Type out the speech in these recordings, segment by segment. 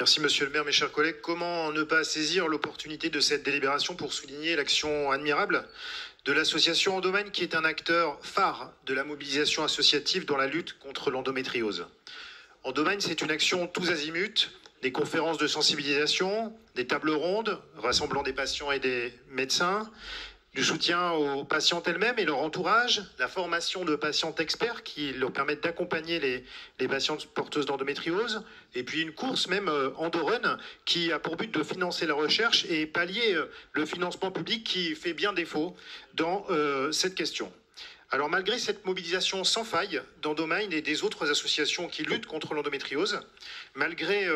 Merci Monsieur le maire, mes chers collègues. Comment ne pas saisir l'opportunité de cette délibération pour souligner l'action admirable de l'association Endomaine, qui est un acteur phare de la mobilisation associative dans la lutte contre l'endométriose. Endomaine, c'est une action tous azimuts, des conférences de sensibilisation, des tables rondes rassemblant des patients et des médecins, du soutien aux patientes elles-mêmes et leur entourage, la formation de patientes experts qui leur permettent d'accompagner les patientes porteuses d'endométriose, et puis une course même EndoRun qui a pour but de financer la recherche et pallier le financement public qui fait bien défaut dans cette question. Alors malgré cette mobilisation sans faille d'Endomaine et des autres associations qui luttent contre l'endométriose, malgré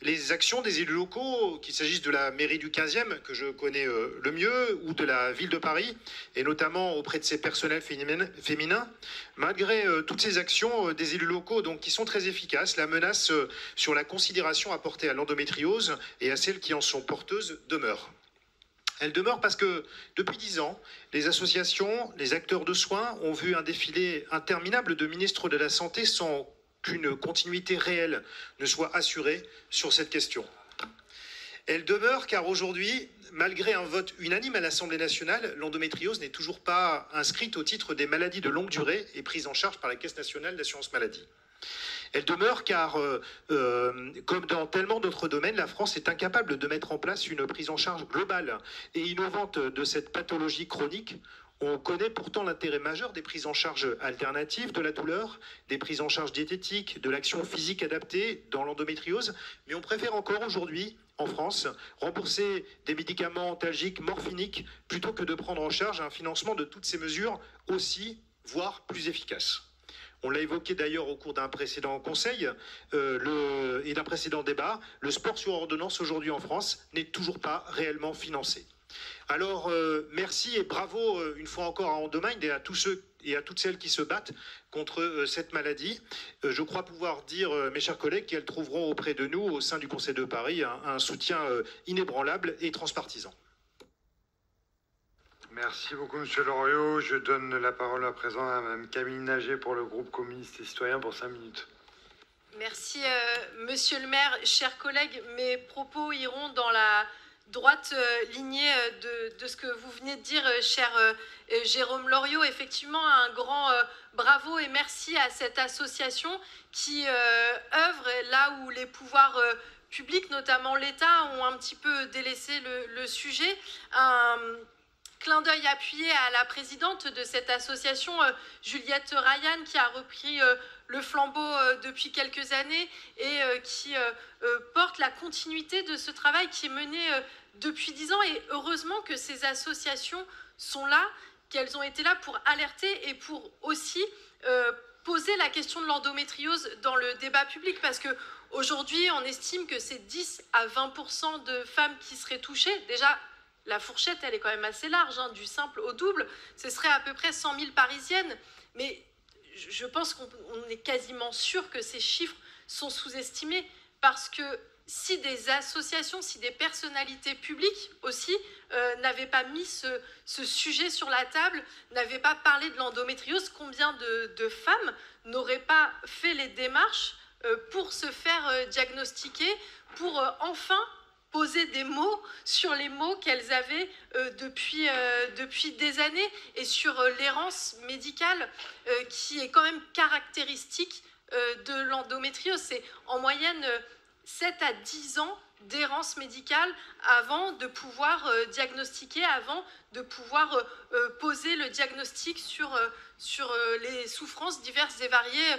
les actions des élus locaux, qu'il s'agisse de la mairie du 15e, que je connais le mieux, ou de la ville de Paris, et notamment auprès de ses personnels féminins, malgré toutes ces actions des élus locaux donc, qui sont très efficaces, la menace sur la considération apportée à l'endométriose et à celles qui en sont porteuses demeure. Elle demeure parce que depuis 10 ans, les associations, les acteurs de soins ont vu un défilé interminable de ministres de la Santé sans qu'une continuité réelle ne soit assurée sur cette question. Elle demeure car aujourd'hui, malgré un vote unanime à l'Assemblée nationale, l'endométriose n'est toujours pas inscrite au titre des maladies de longue durée et prise en charge par la Caisse nationale d'assurance maladie. Elle demeure car, comme dans tellement d'autres domaines, la France est incapable de mettre en place une prise en charge globale et innovante de cette pathologie chronique. On connaît pourtant l'intérêt majeur des prises en charge alternatives de la douleur, des prises en charge diététiques, de l'action physique adaptée dans l'endométriose, mais on préfère encore aujourd'hui, en France, rembourser des médicaments antalgiques morphiniques plutôt que de prendre en charge un financement de toutes ces mesures aussi, voire plus efficaces. On l'a évoqué d'ailleurs au cours d'un précédent conseil et d'un précédent débat, le sport sur ordonnance aujourd'hui en France n'est toujours pas réellement financé. Alors merci et bravo une fois encore à Endomaine et à tous ceux et à toutes celles qui se battent contre cette maladie. Je crois pouvoir dire, mes chers collègues, qu'elles trouveront auprès de nous, au sein du Conseil de Paris, un soutien inébranlable et transpartisan. Merci beaucoup, Monsieur Loriot. Je donne la parole à présent à Mme Camille Nager pour le groupe communiste et citoyen pour 5 minutes. Merci, Monsieur le maire. Chers collègues, mes propos iront dans la droite lignée de ce que vous venez de dire, cher Jérôme Loriot. Effectivement, un grand bravo et merci à cette association qui œuvre là où les pouvoirs publics, notamment l'État, ont un petit peu délaissé le sujet. Clin d'œil appuyé à la présidente de cette association, Juliette Ryan, qui a repris le flambeau depuis quelques années et qui porte la continuité de ce travail qui est mené depuis 10 ans. Et heureusement que ces associations sont là, qu'elles ont été là pour alerter et pour aussi poser la question de l'endométriose dans le débat public, parce qu'aujourd'hui, on estime que c'est 10 à 20% de femmes qui seraient touchées. Déjà, la fourchette, elle est quand même assez large, hein, du simple au double. Ce serait à peu près 100 000 Parisiennes. Mais je pense qu'on est quasiment sûr que ces chiffres sont sous-estimés, parce que si des associations, si des personnalités publiques aussi n'avaient pas mis ce sujet sur la table, n'avaient pas parlé de l'endométriose, combien de femmes n'auraient pas fait les démarches pour se faire diagnostiquer, pour enfin poser des mots sur les mots qu'elles avaient depuis des années, et sur l'errance médicale qui est quand même caractéristique de l'endométriose. C'est en moyenne 7 à 10 ans d'errance médicale avant de pouvoir diagnostiquer, avant de pouvoir poser le diagnostic sur les souffrances diverses et variées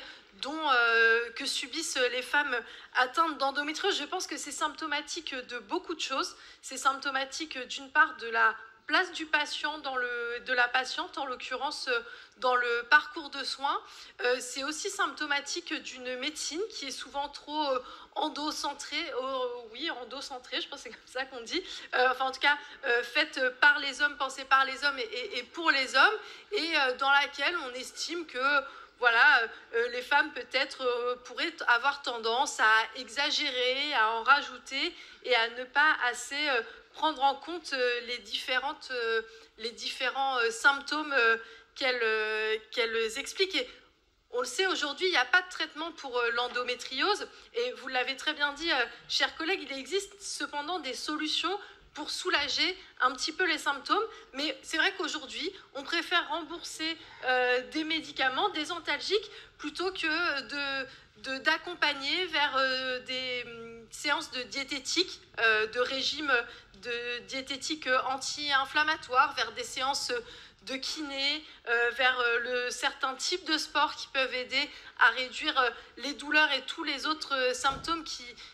que subissent les femmes atteintes d'endométriose. Je pense que c'est symptomatique de beaucoup de choses. C'est symptomatique d'une part de la place du patient, de la patiente en l'occurrence, dans le parcours de soins. C'est aussi symptomatique d'une médecine qui est souvent trop endocentrée, endocentrée, je pense que c'est comme ça qu'on dit, enfin en tout cas faite par les hommes, pensée par les hommes et pour les hommes, et dans laquelle on estime que voilà, les femmes peut-être pourraient avoir tendance à exagérer, à en rajouter et à ne pas assez prendre en compte les différents symptômes qu'elles expliquent. Et On le sait, aujourd'hui, il n'y a pas de traitement pour l'endométriose. Et vous l'avez très bien dit, chers collègues, il existe cependant des solutions pour soulager un petit peu les symptômes. Mais c'est vrai qu'aujourd'hui, on préfère rembourser des médicaments, des antalgiques, plutôt que d'accompagner vers des séances de diététique, de régime de diététique anti-inflammatoire, vers des séances de kiné, vers certains types de sports qui peuvent aider à réduire les douleurs et tous les autres symptômes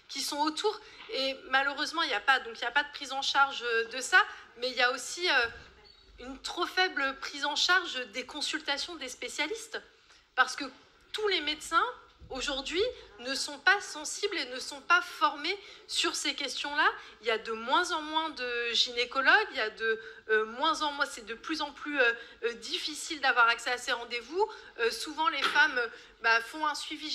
qui sont autour. Et malheureusement, il n'y a pas de prise en charge de ça, mais il y a aussi une trop faible prise en charge des consultations des spécialistes. Parce que tous les médecins, aujourd'hui, ne sont pas sensibles et ne sont pas formés sur ces questions-là. Il y a de moins en moins de gynécologues, il y a c'est de plus en plus difficile d'avoir accès à ces rendez-vous. Souvent, les femmes font un suivi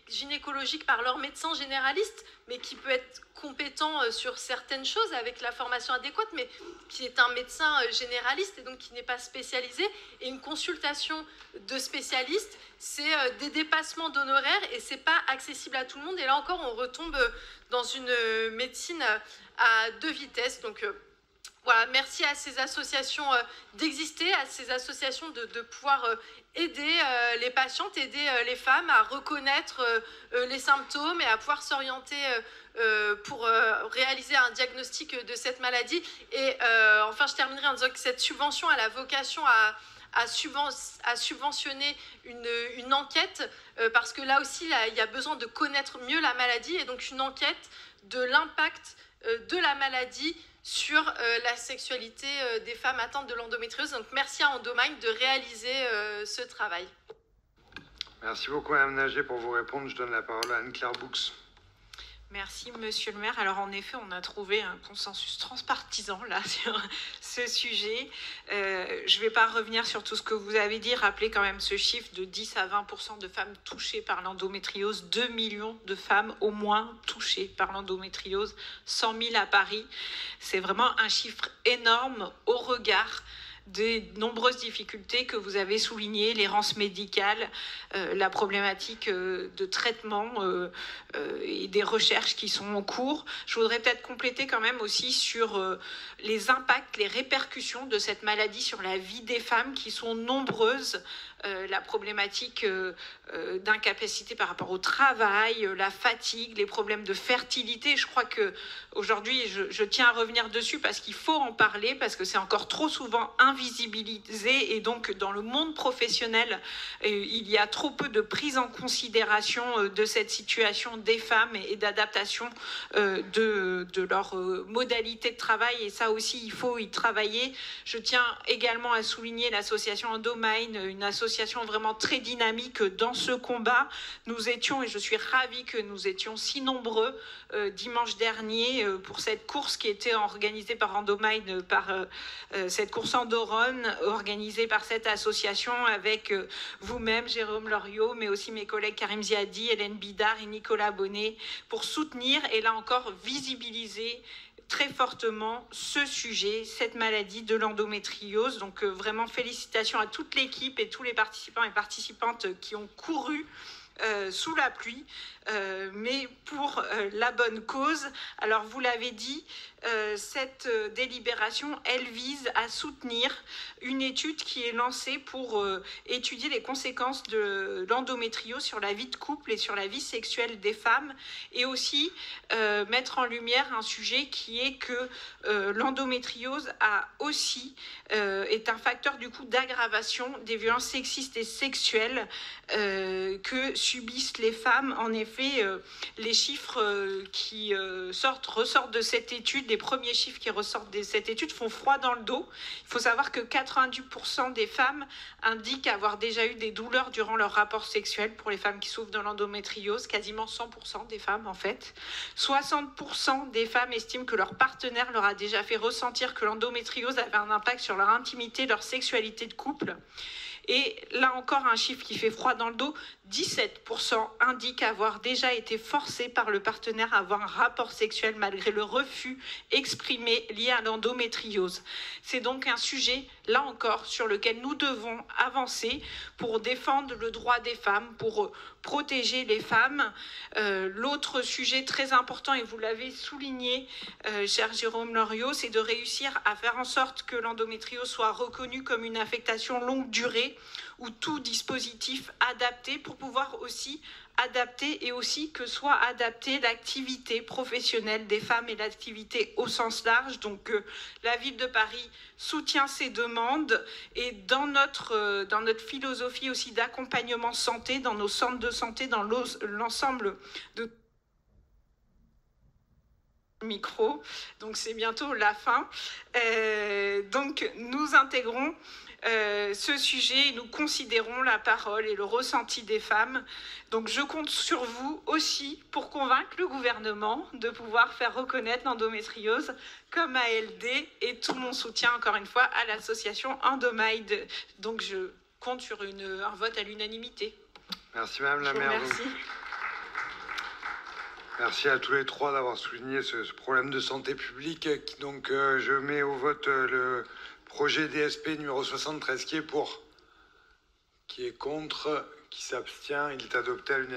gynécologique par leur médecin généraliste, mais qui peut être compétent sur certaines choses avec la formation adéquate, mais qui est un médecin généraliste et donc qui n'est pas spécialisé. Et une consultation de spécialiste, c'est des dépassements d'honoraires et c'est pas accessible à tout le monde. Et là encore, on retombe dans une médecine à deux vitesses. Donc voilà, merci à ces associations d'exister, à ces associations de pouvoir aider les patientes, aider les femmes à reconnaître les symptômes et à pouvoir s'orienter pour réaliser un diagnostic de cette maladie. Et enfin, je terminerai en disant que cette subvention a la vocation à subventionner une enquête, parce que là aussi, il y a besoin de connaître mieux la maladie, et donc une enquête de l'impact de la maladie sur la sexualité des femmes atteintes de l'endométriose. Donc merci à Endomind de réaliser ce travail. Merci beaucoup Mme Nager pour vous répondre. Je donne la parole à Anne-Claire Boux. Merci Monsieur le maire. Alors en effet, on a trouvé un consensus transpartisan là sur ce sujet. Je ne vais pas revenir sur tout ce que vous avez dit. Rappelez quand même ce chiffre de 10 à 20% de femmes touchées par l'endométriose. 2 millions de femmes au moins touchées par l'endométriose. 100 000 à Paris. C'est vraiment un chiffre énorme au regard des nombreuses difficultés que vous avez soulignées, l'errance médicale, la problématique de traitement et des recherches qui sont en cours. Je voudrais peut-être compléter quand même aussi sur les impacts, les répercussions de cette maladie sur la vie des femmes qui sont nombreuses. La problématique d'incapacité par rapport au travail, la fatigue, les problèmes de fertilité. Je crois qu'aujourd'hui, je tiens à revenir dessus parce qu'il faut en parler, parce que c'est encore trop souvent invisibilisé, et donc dans le monde professionnel, il y a trop peu de prise en considération de cette situation des femmes et d'adaptation de leur modalité de travail, et ça aussi, il faut y travailler. Je tiens également à souligner l'association Endomind, une association vraiment très dynamique dans ce combat. Nous étions, et je suis ravie que nous étions si nombreux dimanche dernier pour cette course qui était organisée par Endomind, par cette course Endoronne organisée par cette association avec vous-même, Jérôme Loriot, mais aussi mes collègues Karim Ziadi, Hélène Bidard et Nicolas Bonnet, pour soutenir et là encore visibiliser très fortement ce sujet, cette maladie de l'endométriose. Donc vraiment félicitations à toute l'équipe et tous les participants et participantes qui ont couru sous la pluie, mais pour la bonne cause. Alors vous l'avez dit, cette délibération, elle vise à soutenir une étude qui est lancée pour étudier les conséquences de l'endométriose sur la vie de couple et sur la vie sexuelle des femmes, et aussi mettre en lumière un sujet qui est que l'endométriose est un facteur du coup d'aggravation des violences sexistes et sexuelles que subissent les femmes. En effet, les chiffres qui ressortent de cette étude, les premiers chiffres qui ressortent de cette étude font froid dans le dos. Il faut savoir que 90% des femmes indiquent avoir déjà eu des douleurs durant leur rapport sexuel. Pour les femmes qui souffrent de l'endométriose, quasiment 100% des femmes en fait. 60% des femmes estiment que leur partenaire leur a déjà fait ressentir que l'endométriose avait un impact sur leur intimité, leur sexualité de couple. Et là encore, un chiffre qui fait froid dans le dos, 17% indiquent avoir déjà été forcés par le partenaire à avoir un rapport sexuel malgré le refus exprimé lié à l'endométriose. C'est donc un sujet, là encore, sur lequel nous devons avancer pour défendre le droit des femmes, pour protéger les femmes. L'autre sujet très important, et vous l'avez souligné, cher Jérôme Loriot, c'est de réussir à faire en sorte que l'endométriose soit reconnue comme une affectation longue durée ou tout dispositif adapté pour pouvoir aussi adapter et aussi que soit adaptée l'activité professionnelle des femmes et l'activité au sens large. Donc la ville de Paris soutient ces demandes et dans notre philosophie aussi d'accompagnement santé, dans nos centres de santé, dans l'ensemble de micro, donc c'est bientôt la fin. Donc nous intégrons ce sujet, nous considérons la parole et le ressenti des femmes. Donc je compte sur vous aussi pour convaincre le gouvernement de pouvoir faire reconnaître l'endométriose comme ALD et tout mon soutien encore une fois à l'association Endomide. Donc je compte sur un vote à l'unanimité. Merci Madame la maire. Merci. Merci à tous les trois d'avoir souligné ce problème de santé publique. Donc je mets au vote le projet DSP numéro 73 qui est pour, qui est contre, qui s'abstient. Il est adopté à l'unanimité.